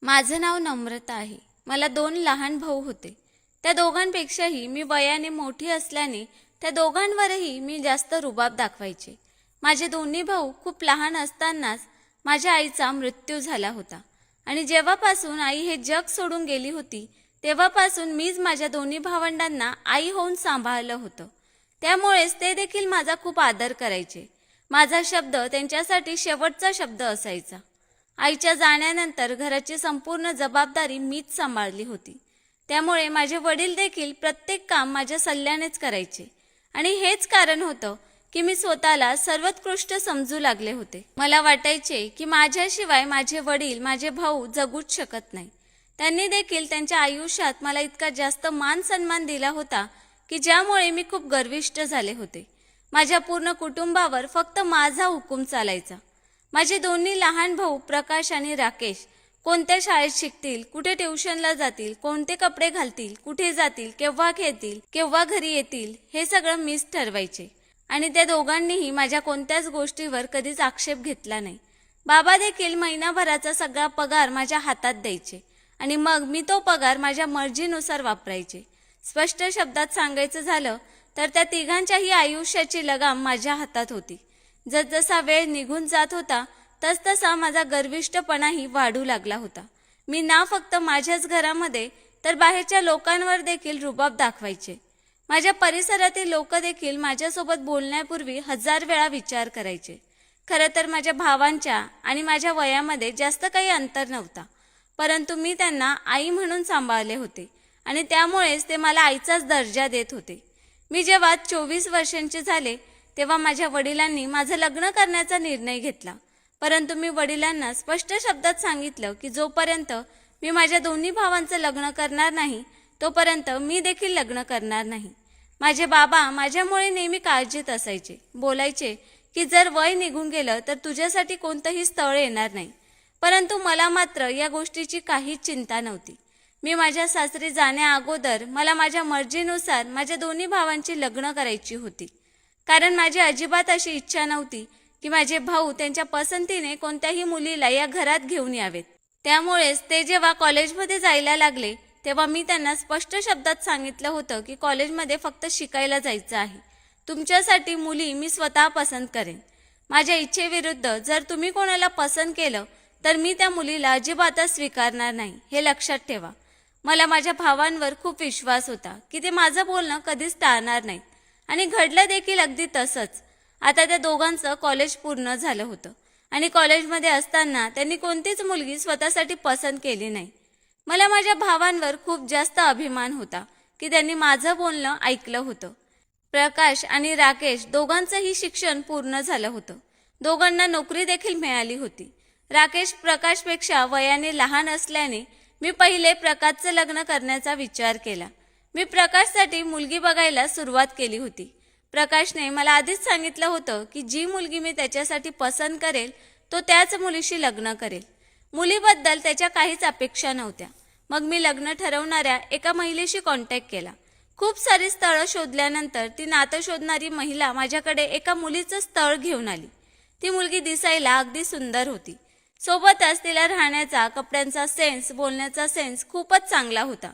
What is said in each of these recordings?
माझं नाव नम्रता आहे. मला 2 लहान भाऊ होते. त्या दोघांपेक्षाही मी वयाने मोठी असल्याने त्या दोघांवरही मी जास्त रुबाब दाखवायचे. माझे दोन्ही भाऊ खूप लहान असतानाच माझ्या आईचा मृत्यू झाला होता आणि जेव्हापासून आई हे जग सोडून गेली होती तेव्हापासून मीच माझ्या दोन्ही भावंडांना आई होऊन सांभाळलं होतं. त्यामुळेच ते देखील माझा खूप आदर करायचे. माझा शब्द त्यांच्यासाठी शेवटचा शब्द असायचा. आईच्या जाण्यानंतर घराची संपूर्ण जबाबदारी मीच सांभाळली होती. त्यामुळे माझे वडील देखील प्रत्येक काम माझ्या सल्ल्यानेच करायचे आणि हेच कारण होतं की मी स्वतःला सर्वोत्कृष्ट समजू लागले होते. मला वाटायचे की माझ्याशिवाय माझे वडील, माझे भाऊ जगूच शकत नाही. त्यांनी देखील त्यांच्या आयुष्यात मला इतका जास्त मान सन्मान दिला होता की ज्यामुळे मी खूप गर्विष्ठ झाले होते. माझ्या पूर्ण कुटुंबावर फक्त माझा हुकूम चालायचा. माझे दोन्ही लहान भाऊ प्रकाश आणि राकेश कोणत्या शाळेत शिकतील, कुठे ट्युशनला जातील, कोणते कपडे घालतील, कुठे जातील, केव्हा खेळतील, केव्हा घरी येतील, हे सगळं मीच ठरवायचे आणि त्या दोघांनीही माझ्या कोणत्याच गोष्टीवर कधीच आक्षेप घेतला नाही. बाबा देखील महिनाभराचा सगळा पगार माझ्या हातात द्यायचे आणि मग मी तो पगार माझ्या मर्जीनुसार वापरायचे. स्पष्ट शब्दात सांगायचं झालं तर त्या तिघांच्याही आयुष्याची लगाम माझ्या हातात होती. जसजसा वेळ निघून जात होता तसतसा माझा गर्विष्ठपणाही वाढू लागला होता. मी ना फक्त माझ्याच घरामध्ये तर बाहेरच्या लोकांवर देखील रुबाब दाखवायचे. माझ्या परिसरातील लोक देखील माझ्यासोबत बोलण्यापूर्वी 1000 वेळा विचार करायचे. खरं तर माझ्या भावांच्या आणि माझ्या वयामध्ये जास्त काही अंतर नव्हता, परंतु मी त्यांना आई म्हणून सांभाळले होते आणि त्यामुळेच ते मला आईचाच दर्जा देत होते. मी जेव्हा 24 वर्षांचे झाले तेव्हा माझ्या वडिलांनी माझं लग्न करण्याचा निर्णय घेतला. परंतु मी वडिलांना स्पष्ट शब्दात सांगितलं की जोपर्यंत मी माझ्या दोन्ही भावांचं लग्न करणार नाही तोपर्यंत मी देखील लग्न करणार नाही. माझे बाबा माझ्यामुळे नेहमी काळजीत असायचे. बोलायचे की जर वय निघून गेलं तर तुझ्यासाठी कोणतंही स्थळ येणार नाही. परंतु मला मात्र या गोष्टीची काहीच चिंता नव्हती. मी माझ्या सासरी जाण्या अगोदर मला माझ्या मर्जीनुसार माझ्या दोन्ही भावांची लग्न करायची होती. कारण माझी अजिबात अशी इच्छा नव्हती की माझे भाऊ त्यांच्या पसंतीने कोणत्याही मुलीला या घरात घेऊन यावेत. त्यामुळेच ते जेव्हा कॉलेजमध्ये जायला लागले तेव्हा मी त्यांना स्पष्ट शब्दात सांगितलं होतं की कॉलेजमध्ये फक्त शिकायला जायचं आहे. तुमच्यासाठी मुली मी स्वतः पसंत करेन. माझ्या इच्छेविरुद्ध जर तुम्ही कोणाला पसंत केलं तर मी त्या मुलीला अजिबातच स्वीकारणार नाही, हे लक्षात ठेवा. मला माझ्या भावांवर खूप विश्वास होता की ते माझं बोलणं कधीच टाळणार नाहीत आणि घडलं देखील अगदी तसंच. आता त्या दोघांचं कॉलेज पूर्ण झालं होतं आणि कॉलेजमध्ये असताना त्यांनी कोणतीच मुलगी स्वतःसाठी पसंत केली नाही. मला माझ्या भावांवर खूप जास्त अभिमान होता की त्यांनी माझं बोलणं ऐकलं होतं. प्रकाश आणि राकेश दोघांचंही शिक्षण पूर्ण झालं होतं. दोघांना नोकरी देखील मिळाली होती. राकेश प्रकाशपेक्षा वयाने लहान असल्याने मी पहिले प्रकाशचं लग्न करण्याचा विचार केला. मी प्रकाशसाठी मुलगी बघायला सुरुवात केली होती. प्रकाशने मला आधीच सांगितलं होतं की जी मुलगी मी त्याच्यासाठी पसंत करेल तो त्याच मुलीशी लग्न करेल. मुलीबद्दल त्याच्या काहीच अपेक्षा नव्हत्या. मग मी लग्न ठरवणाऱ्या एका महिलेशी कॉन्टॅक्ट केला. खूप सारी स्थळं शोधल्यानंतर ती नातं शोधणारी महिला माझ्याकडे एका मुलीचं स्थळ घेऊन आली. ती मुलगी दिसायला अगदी सुंदर होती. सोबतच तिला राहण्याचा, कपड्यांचा सेन्स, बोलण्याचा सेन्स खूपच चांगला होता.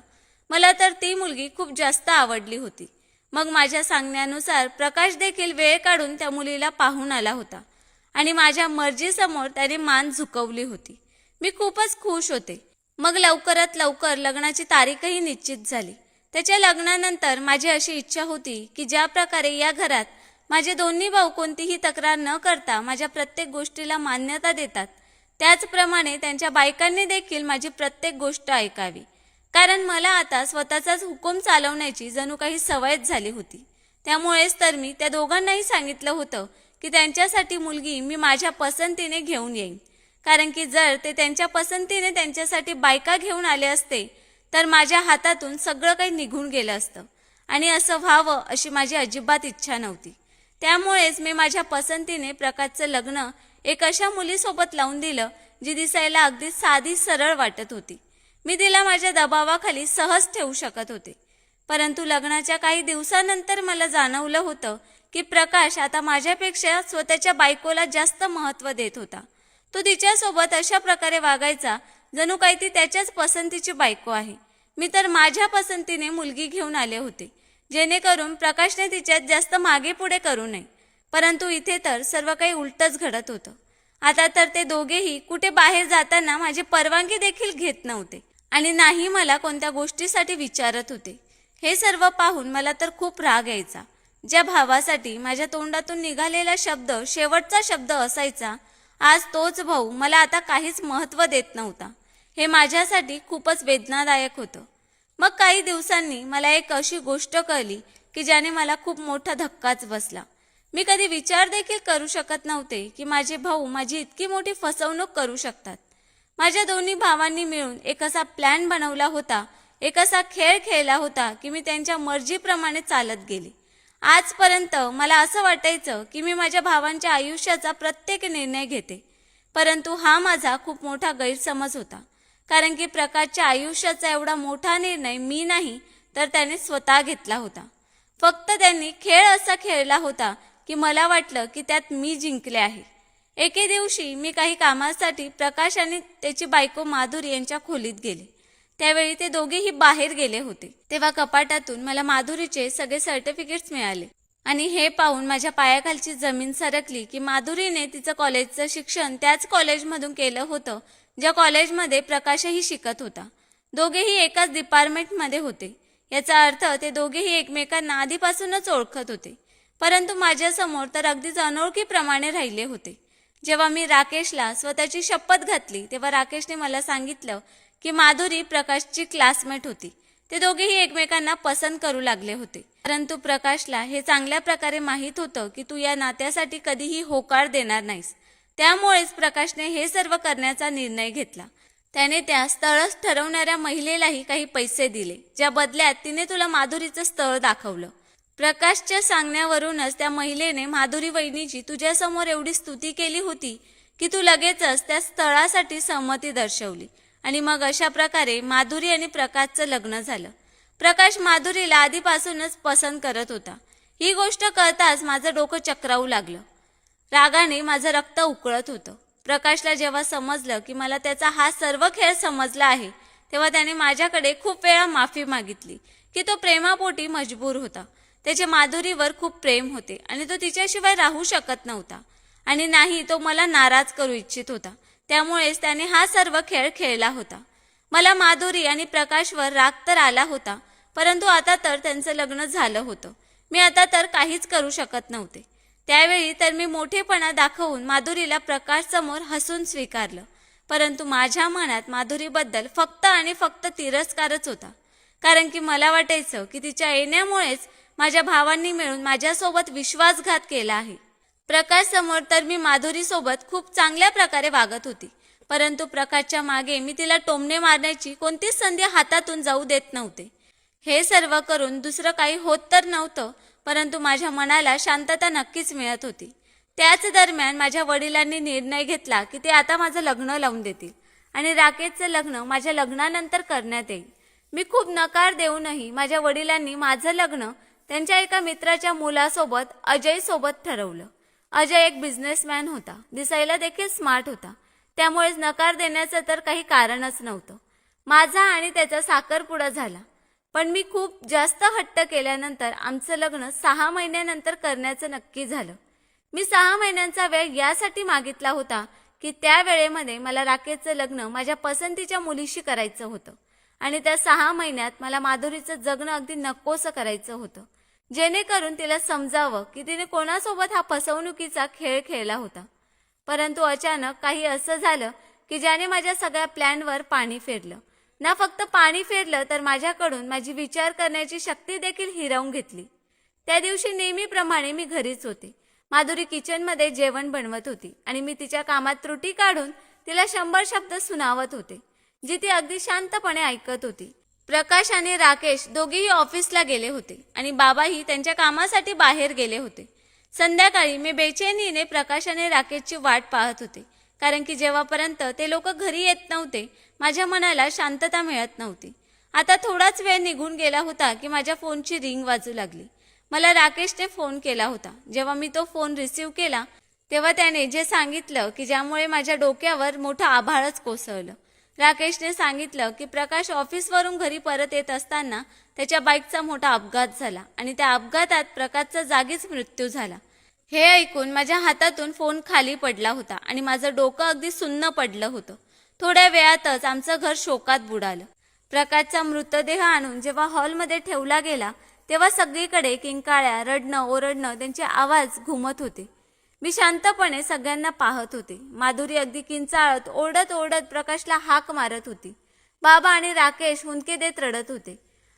मला तर ती मुलगी खूप जास्त आवडली होती. मग माझ्या सांगण्यानुसार प्रकाश देखील वेळ काढून त्या मुलीला पाहून आला होता आणि माझ्या मर्जीसमोर त्याने मान झुकवली होती. मी खूपच खुश होते. मग लवकरात लवकर लग्नाची तारीखही निश्चित झाली. त्याच्या लग्नानंतर माझी अशी इच्छा होती की ज्या प्रकारे या घरात माझे दोन्ही भाऊ कोणतीही तक्रार न करता माझ्या प्रत्येक गोष्टीला मान्यता देतात त्याचप्रमाणे त्यांच्या बायकांनी देखील माझी प्रत्येक गोष्ट ऐकावी. कारण मला आता स्वतःचाच हुकूम चालवण्याची जणू काही सवयच झाली होती. त्यामुळेच तर मी त्या दोघांनाही सांगितलं होतं की त्यांच्यासाठी मुलगी मी माझ्या पसंतीने घेऊन येईन. कारण की जर ते त्यांच्या पसंतीने त्यांच्यासाठी बायका घेऊन आले असते तर माझ्या हातातून सगळं काही निघून गेलं असतं आणि असं व्हावं अशी माझी अजिबात इच्छा नव्हती. त्यामुळेच मी माझ्या पसंतीने प्रकाशचं लग्न एक अशा मुलीसोबत लावून दिलं जी दिसायला अगदी साधी सरळ वाटत होती. मी तिला माझ्या दबावाखाली सहज ठेवू शकत होते. परंतु लग्नाच्या काही दिवसानंतर मला जाणवलं होतं की प्रकाश आता माझ्यापेक्षा स्वतःच्या बायकोला जास्त महत्त्व देत होता. तो तिच्यासोबत अशा प्रकारे वागायचा जणू काही ती त्याच्याच पसंतीची बायको आहे. मी तर माझ्या पसंतीने मुलगी घेऊन आले होते, जेणेकरून प्रकाशने तिच्यात जास्त मागे पुढे करू नये. परंतु इथे तर सर्व काही उलटच घडत होतं. आता तर ते दोघेही कुठे बाहेर जाताना माझी परवानगी देखील घेत नव्हते आणि नाही मला कोणत्या गोष्टीसाठी विचारत होते. हे सर्व पाहून मला तर खूप राग यायचा. ज्या भावासाठी माझ्या तोंडातून निघालेला शब्द शेवटचा शब्द असायचा, आज तोच भाऊ मला आता काहीच महत्त्व देत नव्हता. हे माझ्यासाठी खूपच वेदनादायक होतं. मग काही दिवसांनी मला एक अशी गोष्ट कळली की ज्याने मला खूप मोठा धक्काच बसला. मी कधी विचार देखील करू शकत नव्हते की माझे भाऊ माझी इतकी मोठी फसवणूक करू शकतात. माझ्या दोन्ही भावांनी मिळून एक असा प्लॅन बनवला होता, एक असा खेळ खेळला होता की मी त्यांच्या मर्जीप्रमाणे चालत गेले. आजपर्यंत मला असं वाटायचं की मी माझ्या भावांच्या आयुष्याचा प्रत्येक निर्णय घेते, परंतु हा माझा खूप मोठा गैरसमज होता. कारण की प्रकाशच्या आयुष्याचा एवढा मोठा निर्णय मी नाही तर त्याने स्वतः घेतला होता. फक्त त्यांनी खेळ असा खेळला होता की मला वाटलं की त्यात मी जिंकले आहे. एके दिवशी मी काही कामासाठी प्रकाश आणि त्याची बायको माधुरी यांच्या खोलीत गेले. त्यावेळी ते दोघेही बाहेर गेले होते. तेव्हा कपाटातून मला माधुरीचे सगळे सर्टिफिकेट्स मिळाले आणि हे पाहून माझ्या पायाखालची जमीन सरकली की माधुरीने तिचं कॉलेजचं शिक्षण त्याच कॉलेजमधून केलं होतं ज्या कॉलेजमध्ये प्रकाशही शिकत होता. दोघेही एकाच डिपार्टमेंटमध्ये होते. याचा अर्थ ते दोघेही एकमेकांना आधीपासूनच ओळखत होते, परंतु माझ्यासमोर तर अगदीच अनोळखीप्रमाणे राहिले होते. जेव्हा मी राकेशला स्वतःची शपथ घातली तेव्हा राकेशने मला सांगितलं की माधुरी प्रकाशची क्लासमेट होती. ते दोघेही एकमेकांना पसंत करू लागले होते. परंतु प्रकाशला हे चांगल्या प्रकारे माहीत होतं की तू या नात्यासाठी कधीही होकार देणार नाहीस. त्यामुळेच प्रकाशने हे सर्व करण्याचा निर्णय घेतला. त्याने त्या स्थळ ठरवणाऱ्या महिलेलाही काही पैसे दिले, ज्या बदल्यात तिने तुला माधुरीचं स्थळ दाखवलं. प्रकाशच्या सांगण्यावरूनच त्या महिलेने माधुरी वहिनीची तुझ्यासमोर एवढी स्तुती केली होती की तू लगेचच त्या स्थळासाठी सहमती दर्शवली आणि मग अशा प्रकारे माधुरी आणि प्रकाशचं लग्न झालं. प्रकाश माधुरीला आधीपासूनच पसंत करत होता. ही गोष्ट कळताच माझं डोकं चक्रावू लागलं. रागाने माझं रक्त उकळत होतं. प्रकाशला जेव्हा समजलं की मला त्याचा हा सर्व खेळ समजला आहे तेव्हा त्याने माझ्याकडे खूप वेळा माफी मागितली की तो प्रेमापोटी मजबूर होता. त्याचे माधुरीवर खूप प्रेम होते आणि तो तिच्याशिवाय राहू शकत नव्हता आणि नाही तो मला नाराज करू इच्छित होता. त्यामुळेच त्याने हा सर्व खेळ खेळला होता. मला माधुरी आणि प्रकाशवर राग तर आला होता, परंतु आता तर त्यांचं लग्न झालं होतं. मी आता तर काहीच करू शकत नव्हते. त्यावेळी तर मी मोठेपणा दाखवून माधुरीला प्रकाश समोर हसून स्वीकारलं, परंतु माझ्या मनात माधुरीबद्दल फक्त आणि फक्त तिरस्कारच होता. कारण की मला वाटायचं की तिच्या येण्यामुळेच माझ्या भावांनी मिळून माझ्यासोबत विश्वासघात केला आहे. प्रकाश समोर तर मी माधुरीसोबत खूप चांगल्या प्रकारे वागत होती, परंतु प्रकाशच्या मागे मी तिला टोमणे मारण्याची कोणतीच संधी हातातून जाऊ देत नव्हते. हे सर्व करून दुसरं काही होत तर नव्हतं, परंतु माझ्या मनाला शांतता नक्कीच मिळत होती. त्याच दरम्यान माझ्या वडिलांनी निर्णय घेतला की ते आता माझं लग्न लावून देतील आणि राकेशचं लग्न माझ्या लग्नानंतर करण्यात येईल. मी खूप नकार देऊनही माझ्या वडिलांनी माझं लग्न त्यांच्या एका मित्राच्या मुलासोबत अजय सोबत ठरवलं. अजय एक बिझनेसमॅन होता, दिसायला देखील स्मार्ट होता, त्यामुळेच नकार देण्याचं तर काही कारणच नव्हतं. माझा आणि त्याचा साखरपुडा झाला, पण मी खूप जास्त हट्ट केल्यानंतर आमचं लग्न 6 महिन्यानंतर करण्याचं नक्की झालं. मी 6 महिन्यांचा वेळ यासाठी मागितला होता की त्या वेळेमध्ये मला राकेशचं लग्न माझ्या पसंतीच्या मुलीशी करायचं होतं आणि त्या 6 महिन्यात मला माधुरीचं जगणं अगदी नकोसं करायचं होतं, जेणेकरून तिला समजावं की तिने कोणासोबत हा फसवणुकीचा खेळ खेळला होता. परंतु अचानक काही असं झालं की ज्याने माझ्या सगळ्या प्लॅनवर पाणी फेरलं. ना फक्त पाणी फेरलं तर माझ्याकडून माझी विचार करण्याची शक्ती देखील हिरावून घेतली. त्या दिवशी नेहमीप्रमाणे मी घरीच होते. माधुरी किचनमध्ये जेवण बनवत होती आणि मी तिच्या कामात त्रुटी काढून तिला 100 शब्द सुनावत होते, जी ती अगदी शांतपणे ऐकत होती. प्रकाश आणि राकेश दोघेही ऑफिसला गेले होते आणि बाबाही त्यांच्या कामासाठी बाहेर गेले होते. संध्याकाळी मी बेचैनीने प्रकाश आणि राकेशची वाट पाहत होते, कारण की जेव्हापर्यंत ते लोक घरी येत नव्हते माझ्या मनाला शांतता मिळत नव्हती. आता थोडाच वेळ निघून गेला होता की माझ्या फोनची रिंग वाजू लागली. मला राकेशने फोन केला होता. जेव्हा मी तो फोन रिसीव्ह केला तेव्हा त्याने जे सांगितलं की ज्यामुळे माझ्या डोक्यावर मोठं आभाळच कोसळलं. राकेशने सांगितलं की प्रकाश ऑफिसवरून घरी परत येत असताना त्याच्या बाईकचा मोठा अपघात झाला आणि त्या अपघातात प्रकाशचा जागीच मृत्यू झाला. हे ऐकून माझ्या हातातून फोन खाली पडला होता आणि माझं डोकं अगदी सुन्न पडलं होतं. थोड्या वेळातच आमचं घर शोकात बुडालं. प्रकाशचा मृतदेह आणून जेव्हा हॉलमध्ये ठेवला गेला तेव्हा सगळीकडे किंकाळ्या, रडणं, ओरडणं त्यांचे आवाज घुमत होते. मी शांतपणे सगळ्यांना पाहत होते. माधुरी अगदी किंचाळत ओरडत ओरडत प्रकाशला हाक मारत होती. बाबा आणि राकेश हुंदके देत रडत होते.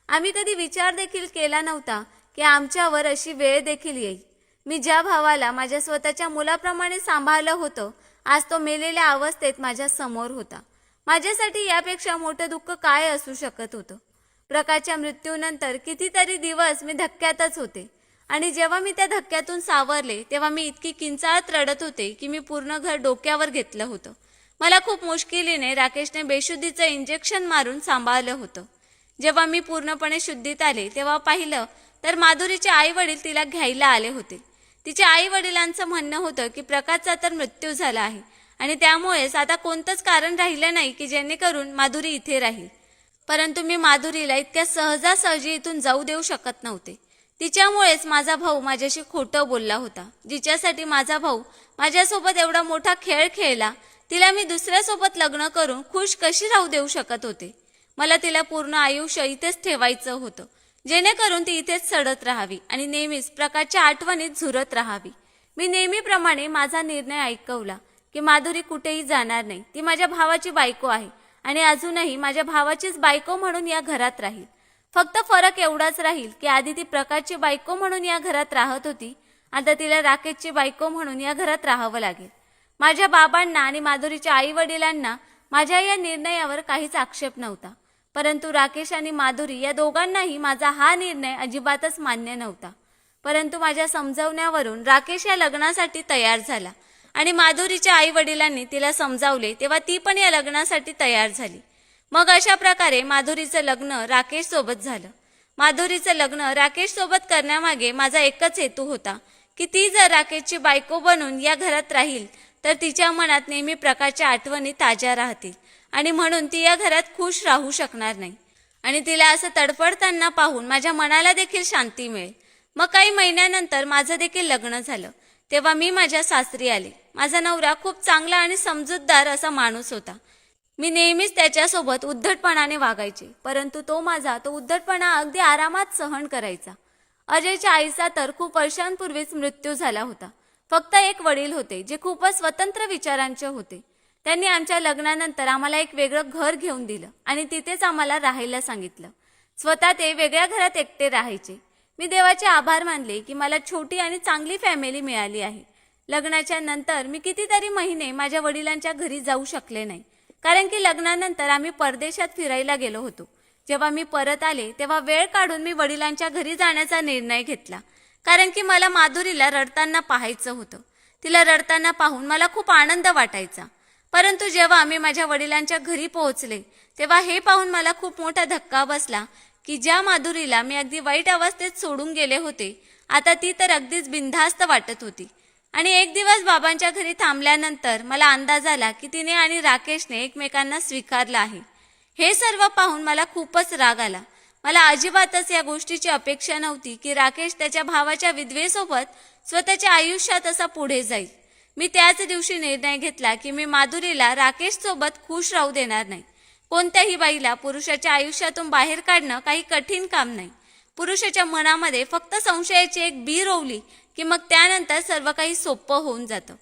आम्ही कधी विचार देखील केला नव्हता की आमच्यावर अशी वेळ देखील येईल. मी ज्या भावाला माझ्या स्वतःच्या मुलाप्रमाणे सांभाळलं होतं, आज तो मेलेल्या अवस्थेत माझ्या समोर होता. माझ्यासाठी यापेक्षा मोठं दुःख काय असू शकत होतं. प्रकाशच्या मृत्यूनंतर कितीतरी दिवस मी धक्क्यातच होते आणि जेव्हा मी त्या धक्क्यातून सावरले तेव्हा मी इतकी किंचाळत रडत होते की मी पूर्ण घर डोक्यावर घेतलं होतं. मला खूप मुश्किलीने राकेशने बेशुद्धीचं इंजेक्शन मारून सांभाळलं होतं. जेव्हा मी पूर्णपणे शुद्धीत आले तेव्हा पाहिलं तर माधुरीचे आई वडील तिला घ्यायला आले होते. तिच्या आई वडिलांचं म्हणणं होतं की प्रकाशचा तर मृत्यू झाला आहे आणि त्यामुळेच आता कोणतंच कारण राहिलं नाही की जेणेकरून माधुरी इथे राहील. परंतु मी माधुरीला इतक्या सहजासहजी इथून जाऊ देऊ शकत नव्हते. तिच्यामुळेच माझा भाऊ माझ्याशी खोटं बोलला होता. जिच्यासाठी माझा भाऊ माझ्यासोबत एवढा मोठा खेळ खेळला, तिला मी दुसऱ्यासोबत लग्न करून खुश कशी राहू देऊ शकत होते. मला तिला पूर्ण आयुष्य इथेच ठेवायचं होतं, जेणेकरून ती इथेच सडत राहावी आणि नेहमीच प्रकाशच्या आठवणीत झुरत राहावी. मी नेहमीप्रमाणे माझा निर्णय ऐकवला की माधुरी कुठेही जाणार नाही. ती माझ्या भावाची बायको आहे आणि अजूनही माझ्या भावाचीच बायको म्हणून या घरात राहील. फक्त फरक एवढाच राहील की आधी ती प्रकाशची बायको म्हणून या घरात राहत होती, आता तिला राकेशची बायको म्हणून या घरात राहावं लागेल. माझ्या बाबांना आणि माधुरीच्या आई वडिलांना माझ्या या निर्णयावर काहीच आक्षेप नव्हता, परंतु राकेश आणि माधुरी या दोघांनाही माझा हा निर्णय अजिबातच मान्य नव्हता. परंतु माझ्या समजावण्यावरून राकेश या लग्नासाठी तयार झाला आणि माधुरीच्या आई वडिलांनी तिला समजावले तेव्हा ती पण या लग्नासाठी तयार झाली. मग अशा प्रकारे माधुरीचं लग्न राकेश सोबत झालं. माधुरीचं लग्न राकेश सोबत करण्यामागे माझा एकच हेतू होता की ती जर राकेशची बायको बनून या घरात राहील तर तिच्या मनात नेहमी प्रकाशच्या आठवणी ताज्या राहतील आणि म्हणून ती या घरात खुश राहू शकणार नाही आणि तिला असं तडफडताना पाहून माझ्या मनाला देखील शांती मिळेल. मग काही महिन्यानंतर माझं देखील लग्न झालं. तेव्हा मी माझ्या सासरी आले. माझा नवरा खूप चांगला आणि समजूतदार असा माणूस होता. मी नेहमीच त्याच्यासोबत उद्धटपणाने वागायचे, परंतु तो उद्धटपणा अगदी आरामात सहन करायचा. अजयच्या आईचा तर खूप वर्षांपूर्वीच मृत्यू झाला होता. फक्त एक वडील होते जे खूपच स्वतंत्र विचारांचे होते. त्यांनी आमच्या लग्नानंतर आम्हाला एक वेगळं घर घेऊन दिलं आणि तिथेच आम्हाला राहायला सांगितलं. स्वतः ते वेगळ्या घरात एकटे राहायचे. मी देवाचे आभार मानले की मला छोटी आणि चांगली फॅमिली मिळाली आहे. लग्नाच्या नंतर मी कितीतरी महिने माझ्या वडिलांच्या घरी जाऊ शकले नाही, कारण की लग्नानंतर आम्ही परदेशात फिरायला गेलो होतो. जेव्हा मी परत आले तेव्हा वेळ काढून मी वडिलांच्या घरी जाण्याचा निर्णय घेतला, कारण की मला माधुरीला रडताना पाहायचं होतं. तिला रडताना पाहून मला खूप आनंद वाटायचा. परंतु जेव्हा आम्ही माझ्या वडिलांच्या घरी पोहोचले तेव्हा हे पाहून मला खूप मोठा धक्का बसला की ज्या माधुरीला मी अगदी वाईट अवस्थेत सोडून गेले होते, आता ती तर अगदीच बिनधास्त वाटत होती. आणि एक दिवस बाबांच्या घरी थांबल्यानंतर मला अंदाज आला की तिने आणि राकेशने एकमेकांना स्वीकारलं आहे. हे सर्व पाहून मला खूपच राग आला. मला अजिबातच या गोष्टीची अपेक्षा नव्हती की राकेश त्याच्या भावाच्या विधवेसोबत स्वतःच्या आयुष्यात असा पुढे जाईल. मी त्याच दिवशी निर्णय घेतला की मी माधुरीला राकेश सोबत खुश राहू देणार नाही. कोणत्याही बाईला पुरुषाच्या आयुष्यातून बाहेर काढणं काही कठीण काम नाही. पुरुषाच्या मनामध्ये फक्त संशयाची एक बी रोवली की मग त्यानंतर सर्व काही सोपं होऊन जातं.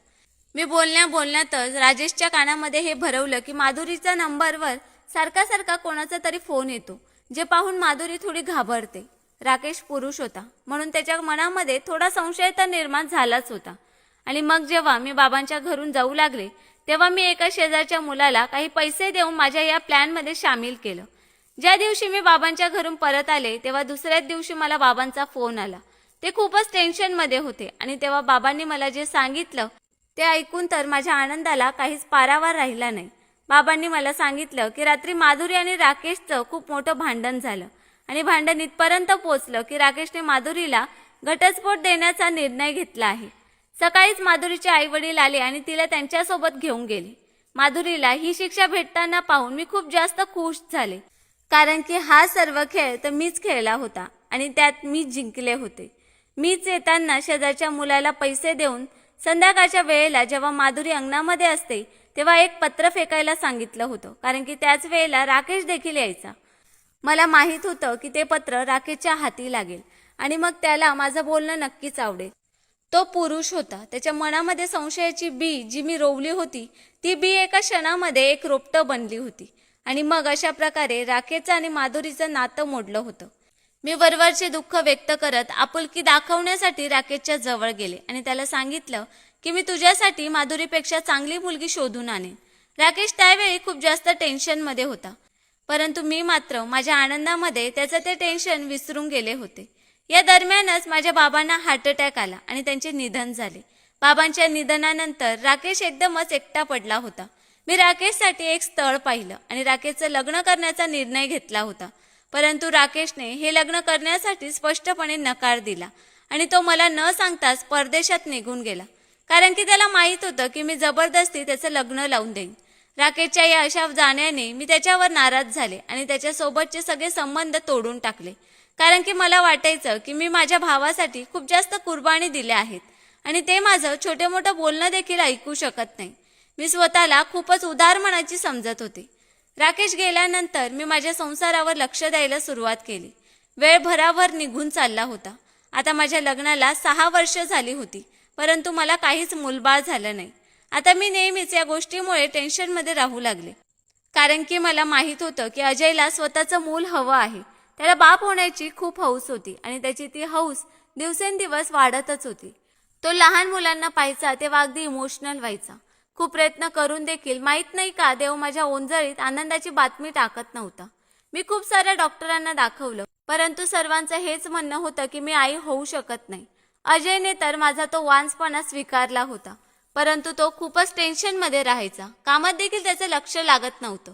मी बोलण्यातच राजेशच्या कानामध्ये हे भरवलं की माधुरीच्या नंबरवर सारखा कोणाचा तरी फोन येतो, जे पाहून माधुरी थोडी घाबरते. राकेश पुरुष होता म्हणून त्याच्या मनामध्ये थोडा संशय तर निर्माण झालाच होता. आणि मग जेव्हा मी बाबांच्या घरून जाऊ लागले तेव्हा मी एका शेजारच्या मुलाला काही पैसे देऊन माझ्या या प्लॅनमध्ये सामील केलं. ज्या दिवशी मी बाबांच्या घरून परत आले तेव्हा दुसऱ्याच दिवशी मला बाबांचा फोन आला. ते खूपच टेन्शनमध्ये होते आणि तेव्हा बाबांनी मला जे सांगितलं ते ऐकून तर माझ्या आनंदाला काहीच पारावार राहिला नाही. बाबांनी मला सांगितलं की रात्री माधुरी आणि राकेशचं खूप मोठं भांडण झालं आणि भांडण इथपर्यंत पोहोचलं की राकेशने माधुरीला घटस्फोट देण्याचा निर्णय घेतला आहे. सकाळीच माधुरीचे आई वडील आले आणि तिला त्यांच्यासोबत घेऊन गेले. माधुरीला ही शिक्षा भेटताना पाहून मी खूप जास्त खुश झाले, कारण की हा सर्व खेळ तर मीच खेळला होता आणि त्यात मी जिंकले होते. मीच येताना शेजारच्या मुलाला पैसे देऊन संध्याकाळच्या वेळेला जेव्हा माधुरी अंगणामध्ये असते तेव्हा एक पत्र फेकायला सांगितलं होतं, कारण की त्याच वेळेला राकेश देखील यायचा. मला माहीत होतं की ते पत्र राकेशच्या हाती लागेल आणि मग त्याला माझं बोलणं नक्कीच आवडेल. तो पुरुष होता. त्याच्या मनामध्ये संशयाची बी जी मी रोवली होती ती बी एका क्षणामध्ये एक रोपटं बनली होती आणि मग अशा प्रकारे राकेशचं आणि माधुरीचं नातं मोडलं होतं. मी वरवरचे दुःख व्यक्त करत आपुलकी दाखवण्यासाठी राकेशच्या जवळ गेले आणि त्याला सांगितलं की मी तुझ्यासाठी माधुरीपेक्षा चांगली मुलगी शोधून आणेन. राकेश त्यावेळी खूप जास्त टेन्शनमध्ये होता, परंतु मी मात्र माझ्या आनंदामध्ये त्याचं ते टेन्शन विसरून गेले होते. या दरम्यानच माझ्या बाबांना हार्ट अटॅक आला आणि त्यांचे निधन झाले. बाबांच्या निधनानंतर राकेश एकदमच एकटा पडला होता. मी राकेशसाठी एक स्थळ पाहिलं आणि राकेशचं लग्न करण्याचा निर्णय घेतला होता, परंतु राकेशने हे लग्न करण्यासाठी स्पष्टपणे नकार दिला आणि तो मला न सांगताच परदेशात निघून गेला, कारण की त्याला माहीत होतं की मी जबरदस्ती त्याचं लग्न लावून देईन. राकेशच्या या अशा जाण्याने मी त्याच्यावर नाराज झाले आणि त्याच्यासोबतचे सगळे संबंध तोडून टाकले, कारण की मला वाटायचं की मी माझ्या भावासाठी खूप जास्त कुर्बानी दिल्या आहेत आणि ते माझं छोटे मोठं बोलणं देखील ऐकू शकत नाही. मी स्वतःला खूपच उदार मनाची समजत होते. राकेश गेल्यानंतर मी माझ्या संसारावर लक्ष द्यायला सुरुवात केली. वेळ भराभर निघून चालला होता. आता माझ्या लग्नाला 6 वर्ष झाली होती, परंतु मला काहीच मूलबाळ झालं नाही. आता मी नेहमीच या गोष्टीमुळे टेन्शनमध्ये राहू लागले, कारण की मला माहीत होतं की अजयला स्वतःचं मूल हवं आहे. त्याला बाप होण्याची खूप हौस होती आणि त्याची ती हौस दिवसेंदिवस वाढतच होती. तो लहान मुलांना पाहायचा तेव्हा अगदी इमोशनल व्हायचा. खूप प्रयत्न करून देखील माहीत नाही का देव माझ्या ओंजळीत आनंदाची बातमी टाकत नव्हता. मी खूप साऱ्या डॉक्टरांना दाखवलं, परंतु सर्वांचं हेच म्हणणं होतं की मी आई होऊ शकत नाही. अजयने तर माझा तो वांसपणा स्वीकारला होता, परंतु तो खूपच टेन्शनमध्ये राहायचा. कामात देखील त्याचं लक्ष लागत नव्हतं.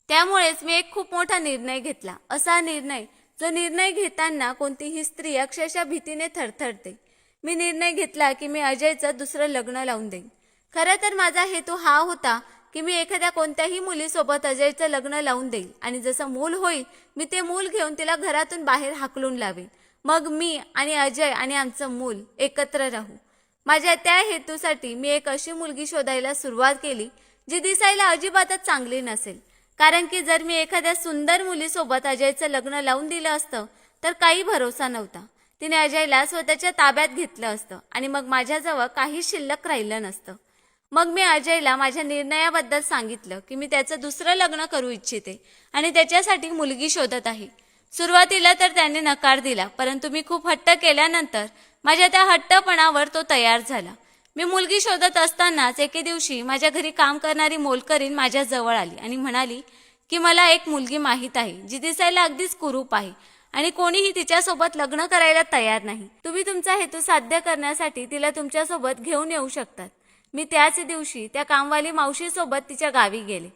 त्यामुळेच मी एक खूप मोठा निर्णय घेतला, असा निर्णय जो निर्णय घेताना कोणतीही स्त्री अक्षरशः भीतीने थरथरते. मी निर्णय घेतला की मी अजयचं दुसरं लग्न लावून देईन. खरं तर माझा हेतू हा होता की मी एखाद्या कोणत्याही मुलीसोबत अजयचं लग्न लावून देईन आणि जसं मूल होईल मी ते मूल घेऊन तिला घरातून बाहेर हाकलून लावेन. मग मी आणि अजय आणि आमचं मूल एकत्र राहू. माझ्या त्या हेतूसाठी मी एक अशी मुलगी शोधायला सुरुवात केली जी दिसायला अजिबातच चांगली नसेल, कारण की जर मी एखाद्या सुंदर मुलीसोबत अजयचं लग्न लावून दिलं असतं तर काही भरोसा नव्हता. तिने अजयला स्वतःच्या ताब्यात घेतलं असतं आणि मग माझ्याजवळ काही शिल्लक राहिलं नसतं. मग मी अजयला माझ्या निर्णयाबद्दल सांगितलं की मी त्याचं दुसरं लग्न करू इच्छिते आणि त्याच्यासाठी मुलगी शोधत आहे. सुरुवातीला तर त्याने नकार दिला, परंतु मी खूप हट्ट केल्यानंतर माझ्या त्या हट्टपणावर तो तयार झाला. मी मुलगी शोधत असतानाच एके दिवशी माझ्या घरी काम करणारी मोलकरीण माझ्या जवळ आली आणि म्हणाली की मला एक मुलगी माहीत आहे जी दिसायला अगदीच कुरूप आहे आणि कोणीही तिच्यासोबत लग्न करायला तयार नाही. तुम्ही तुमचा हेतू साध्य करण्यासाठी तिला तुमच्यासोबत घेऊन येऊ शकतात. मी त्याच दिवशी त्या कामवाली मावशीसोबत तिच्या गावी गेले,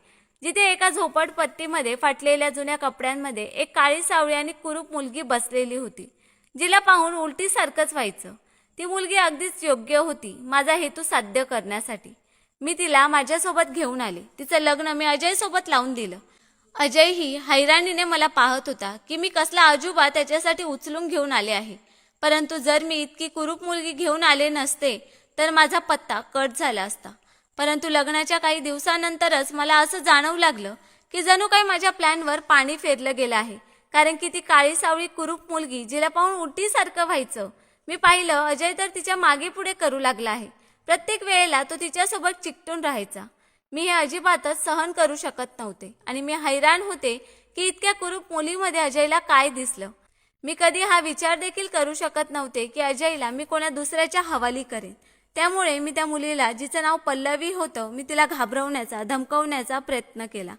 जिथे एका झोपडपट्टीमध्ये फाटलेल्या जुन्या कपड्यांमध्ये एक काळी सावळी आणि कुरूप मुलगी बसलेली होती, जिला पाहून उलटीसारखंच व्हायचं. ती मुलगी अगदीच योग्य होती माझा हेतू साध्य करण्यासाठी. मी तिला माझ्यासोबत घेऊन आले. तिचं लग्न मी अजयसोबत लावून दिलं. अजयही हैराणीने मला पाहत होता की मी कसला आजोबा त्याच्यासाठी उचलून घेऊन आले आहे. परंतु जर मी इतकी कुरूप मुलगी घेऊन आले नसते तर माझा पत्ता कट झाला असता. परंतु लग्नाच्या काही दिवसानंतरच मला असं जाणवू लागलं की जणू काही माझ्या प्लॅनवर पाणी फेरलं गेलं आहे, कारण की ती काळी सावळी कुरूप मुलगी जिला पाहून उलटीसारखं व्हायचं. मी पाहिलं अजय तर तिच्या मागे पुढे करू लागला आहे. प्रत्येक वेळेला तो तिच्यासोबत चिकटून राहायचा. मी हे अजिबातच सहन करू शकत नव्हते आणि मी हैराण होते की इतक्या कुरूप मुलीमध्ये अजयला काय दिसलं. मी कधी हा विचार देखील करू शकत नव्हते की अजयला मी कोणा दुसऱ्याच्या हवाली करेन. त्यामुळे मी त्या मुलीला, जिचं नाव पल्लवी होतं, मी तिला घाबरवण्याचा, धमकावण्याचा प्रयत्न केला,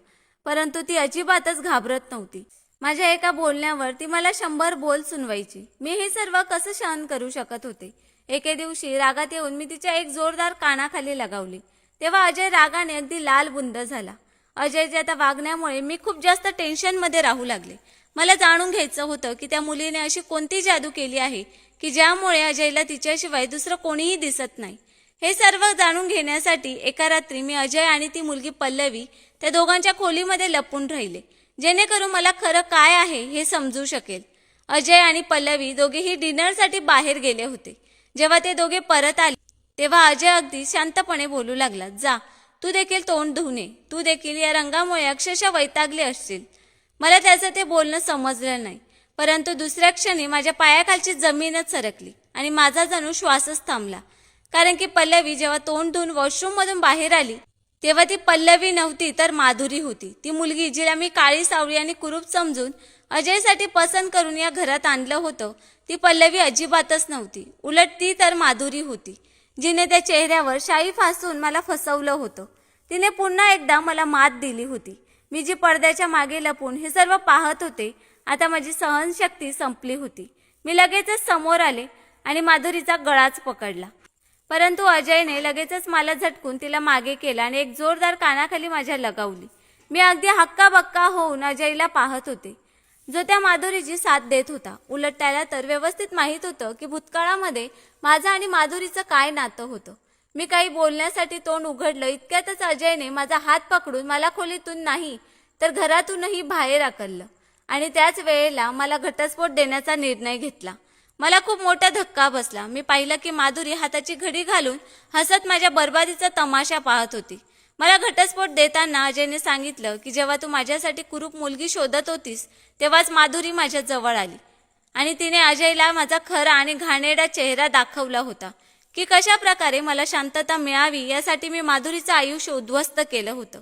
परंतु ती अजिबातच घाबरत नव्हती. माझ्या एका बोलण्यावर ती मला 100 बोल सुनवायची. मी हे सर्व कसं सहन करू शकत होते. एके दिवशी रागात येऊन मी तिच्या एक जोरदार कानाखाली लगावली. तेव्हा अजय रागाने अगदी लाल बुंद झाला. अजयच्या त्या वागण्यामुळे मी खूप जास्त टेन्शनमध्ये राहू लागले. मला जाणून घ्यायचं होतं की त्या मुलीने अशी कोणती जादू केली आहे की ज्यामुळे अजयला तिच्याशिवाय दुसरं कोणीही दिसत नाही. हे सर्व जाणून घेण्यासाठी एका रात्री मी अजय आणि ती मुलगी पल्लवी त्या दोघांच्या खोलीमध्ये लपून राहिले, जेणेकरून मला खरं काय आहे हे समजू शकेल. अजय आणि पल्लवी दोघेही डिनरसाठी बाहेर गेले होते. जेव्हा ते दोघे परत आले तेव्हा अजय अगदी शांतपणे बोलू लागला, जा तू देखील तोंड धुवून ये, तू देखील या रंगामुळे अक्षरशः वैतागले असशील. मला त्याचं ते बोलणं समजलं नाही, परंतु दुसऱ्या क्षणी माझ्या पायाखालची जमीनच सरकली आणि माझा जणू श्वासच थांबला. कारण की पल्लवी जेव्हा तोंड धुवून वॉशरूममधून बाहेर आली तेव्हा ती पल्लवी नव्हती तर माधुरी होती. ती मुलगी जिला मी काळी सावळी आणि कुरूप समजून अजयसाठी पसंत करून या घरात आणलं होतं, ती पल्लवी अजिबातच नव्हती. उलट ती तर माधुरी होती, जिने त्या चेहऱ्यावर शाई फासून मला फसवलं होतं. तिने पुन्हा एकदा मला मात दिली होती. मी जी पडद्याच्या मागे लपून हे सर्व पाहत होते, आता माझी सहनशक्ती संपली होती. मी लगेचच समोर आले आणि माधुरीचा गळाच पकडला, परंतु अजयने लगेचच मला झटकून तिला मागे केला आणि एक जोरदार कानाखाली माझ्या लगावली. मी अगदी हक्काबक्का होऊन अजयला पाहत होते, जो त्या माधुरीची साथ देत होता. उलट त्याला तर व्यवस्थित माहीत होतं की भूतकाळामध्ये माझं आणि माधुरीचं काय नातं होतं. मी काही बोलण्यासाठी तोंड उघडलं इतक्यातच अजयने माझा हात पकडून मला खोलीतून नाही तर घरातूनही बाहेर हाकललं आणि त्याच वेळेला मला घटस्फोट देण्याचा निर्णय घेतला. मला खूप मोठा धक्का बसला. मी पाहिलं की माधुरी हाताची घडी घालून हसत माझ्या बर्बादीचा तमाशा पाहत होती. मला घटस्फोट देताना अजयने सांगितलं की जेव्हा तू माझ्यासाठी कुरूप मुलगी शोधत होतीस तेव्हाच माधुरी माझ्या जवळ आली आणि तिने अजयला माझा खरा आणि घाणेरडा चेहरा दाखवला होता की कशा प्रकारे मला शांतता मिळावी यासाठी मी माधुरीचं आयुष्य उद्ध्वस्त केलं होतं.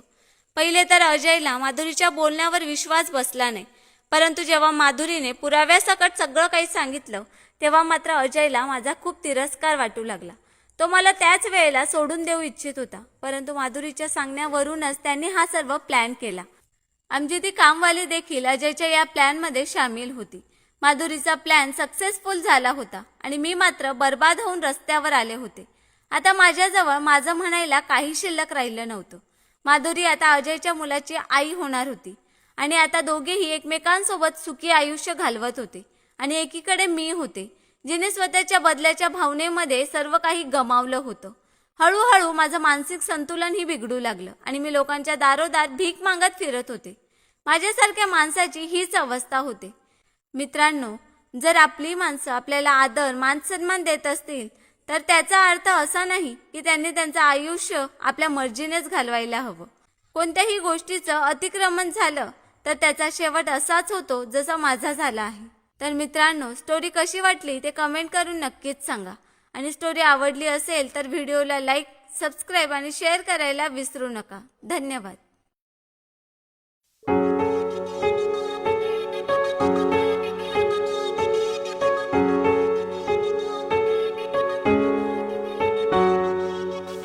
पहिले तर अजयला माधुरीच्या बोलण्यावर विश्वास बसला नाही, परंतु जेव्हा माधुरीने पुराव्यासकट सगळं काही सांगितलं तेव्हा मात्र अजयला माझा खूप तिरस्कार वाटू लागला. तो मला त्याच वेळेला सोडून देऊ इच्छित होता, परंतु माधुरीच्या सांगण्यावरूनच त्यांनी हा सर्व प्लॅन केला. आमची ती कामवाली देखील अजयच्या या प्लॅनमध्ये सामील होती. माधुरीचा प्लॅन सक्सेसफुल झाला होता आणि मी मात्र बर्बाद होऊन रस्त्यावर आले होते. आता माझ्याजवळ माझं म्हणायला काही शिल्लक राहिलं नव्हतं. माधुरी आता अजयच्या मुलाची आई होणार होती आणि आता दोघेही एकमेकांसोबत सुखी आयुष्य घालवत होते आणि एकीकडे मी होते, जिने स्वतःच्या बदल्याच्या भावनेमध्ये सर्व काही गमावलं होतं. हळूहळू माझं मानसिक संतुलनही बिघडू लागलं आणि मी लोकांच्या दारोदार भीक मागत फिरत होते. माझ्यासारख्या माणसाची हीच अवस्था होते. मित्रांनो, जर आपली माणसं आपल्याला आदर मानसन्मान देत असतील तर त्याचा अर्थ असा नाही की त्यांनी त्यांचं आयुष्य आपल्या मर्जीनेच घालवायला हवं. कोणत्याही गोष्टीचं अतिक्रमण झालं तर त्याचा शेवट असाच होतो जसा माझा झाला आहे. तर मित्रांनो, स्टोरी कशी वाटली ते कमेंट करून नक्कीच सांगा आणि स्टोरी आवडली असेल तर व्हिडिओला लाईक, सबस्क्राईब आणि शेअर करायला विसरू नका. धन्यवाद.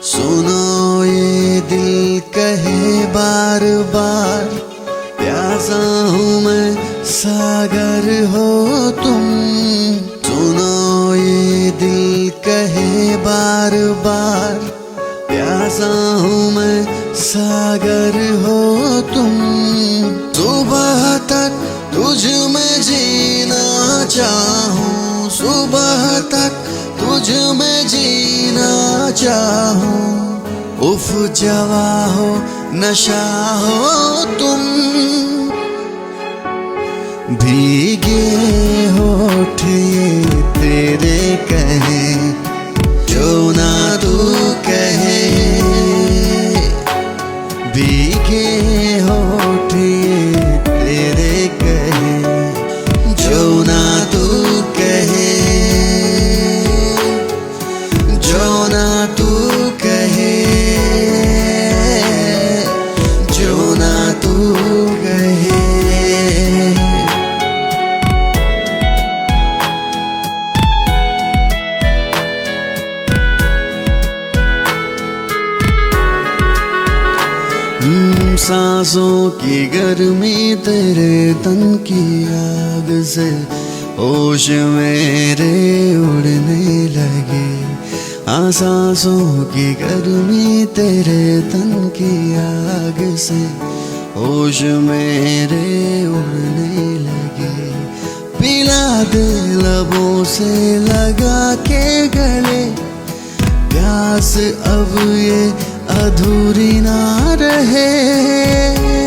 सुनो ये दिल कहे बार बार, प्यासा हूँ मैं सागर हो तुम. सुनो ये दिल कहे बार बार, प्यासा हूँ मैं सागर हो तुम. सुबह तक तुझ में जीना चाहूँ, सुबह तक तुझ में जीना चाहूँ. उफ जवा हो नशा हो तुम, भीगे होठ ये तेरे कहे जो ना तू कहे. भीगे होठ ये तेरे कहे जो ना तू कहे, जो ना तू कहे, जो ना तू कहे. सांसों की गर्मी तेरे तन की आग से होश मेरे उड़ने लगे. सांसों की गर्मी तेरे तन की आग से होश मेरे उड़ने लगे. पिला दे लबों से लगा के गले, आस अब ये अधूरी ना रहे।